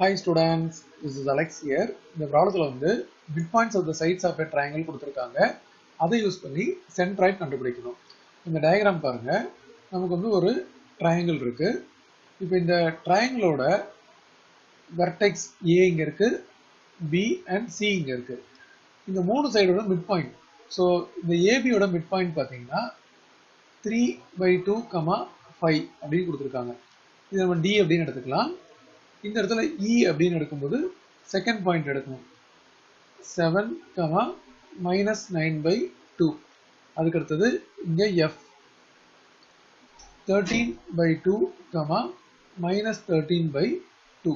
Hi students, this is Alex here. இந்த ப்ராப்ளத்துல வந்து midpoints of the sides of a triangle கொடுத்திருக்காங்க. அதை use பண்ணி centroid கண்டுபிடிக்கணும். இந்த டயகிராம் பாருங்க. நமக்கு வந்து ஒரு triangle இருக்கு. இப்போ இந்த triangleோட vertex A இங்க இருக்கு, B and C இங்க இருக்கு. இந்த மூணு சைடோட midpoint. So இந்த AB ஓட midpoint பாத்தீங்கன்னா 3/2, 5 அப்படி கொடுத்திருக்காங்க. இது நம்ம D அப்படின்னு எடுத்துக்கலாம். இந்த இடத்துல E அப்படின்னு எடுக்கும்போது செகண்ட் பாயிண்ட் எடுக்கணும் 7, -9/2. அதுக்கு அடுத்தது இங்க F 13/2, -13/2.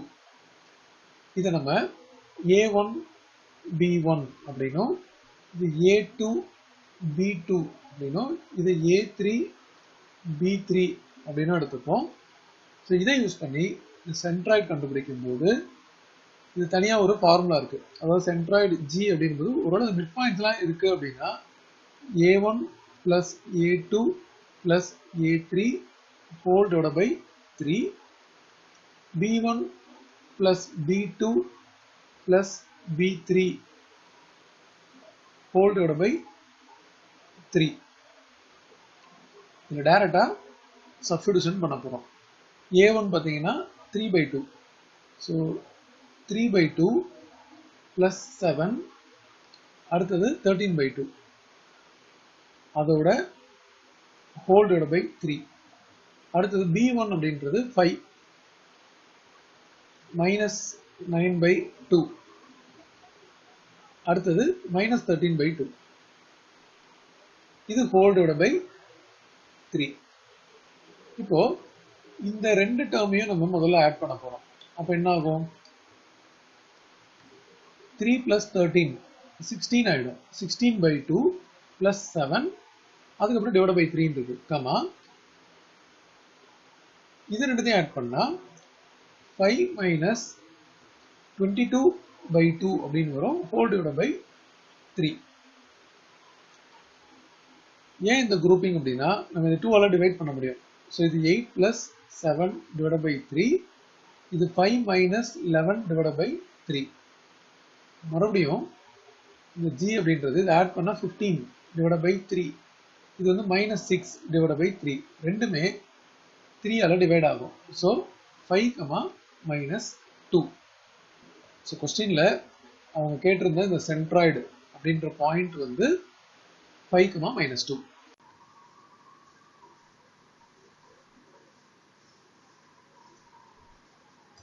இதை நம்ம A1 B1 அப்படின்னும் இது A2 B2 அப்படின்னும் இது A3 B3 அப்படின்னு எடுத்துப்போம். ஸோ இதை யூஸ் பண்ணி சென்ட்ராய்டு கண்டுபிடிக்கும் போது இது தனியா ஒரு ஃபார்முலா இருக்கு. அதாவது சென்ட்ராய்டு G அப்படிங்கும்போது ஒருவேளை மிட் பாயிண்ட்ஸ்லாம் இருக்கு அப்படின்னா A1 plus A2 plus A3 whole divided by 3, B1 plus B2 plus B3 whole divided by 3. இங்க டைரக்டா சப்ஸ்டிடியூஷன் பண்ண போறோம். A1 பாத்தீங்கன்னா 3/2. So 3/2 plus 7 அடுத்தது 13/2. அதோட whole divided by 3. அடுத்தது B1 அப்படின்றது 5 -9/2. அடுத்தது -13/2. இது whole divided by 3. இப்போ இந்த ரெண்டு டேர்மையும் நம்ம முதல்ல ஆட் பண்ண போறோம். அப்ப என்ன ஆகும்? 3 plus 13 16 ஆயிடும். 16/2 plus 7 அதுக்கப்புறம் divided by 3 இருக்கு. கமா இது ரெண்டுத்தையும் ஆட் பண்ணா 5 minus 22/2 அப்படின்னு வரும். whole divided by 3. ஏன் இந்த குரூப்பிங் அப்படின்னா நம்ம இது 2 ஆல டிவைட் பண்ண முடியும். ஸோ இது 8 plus 7 divided by 3. இது 5 minus 11 divided by 3. மறுபடியும் இந்த G அப்படின்றது இது ஆட் பண்ணா 15 divided by 3. இது வந்து -6 divided by 3. ரெண்டுமே 3 ஆல டிவைட் ஆகும். ஸோ 5, -2. ஸோ கொஸ்டின்ல அவங்க கேட்டிருந்த இந்த சென்ட்ராய்டு அப்படின்ற பாயிண்ட் வந்து 5, -2.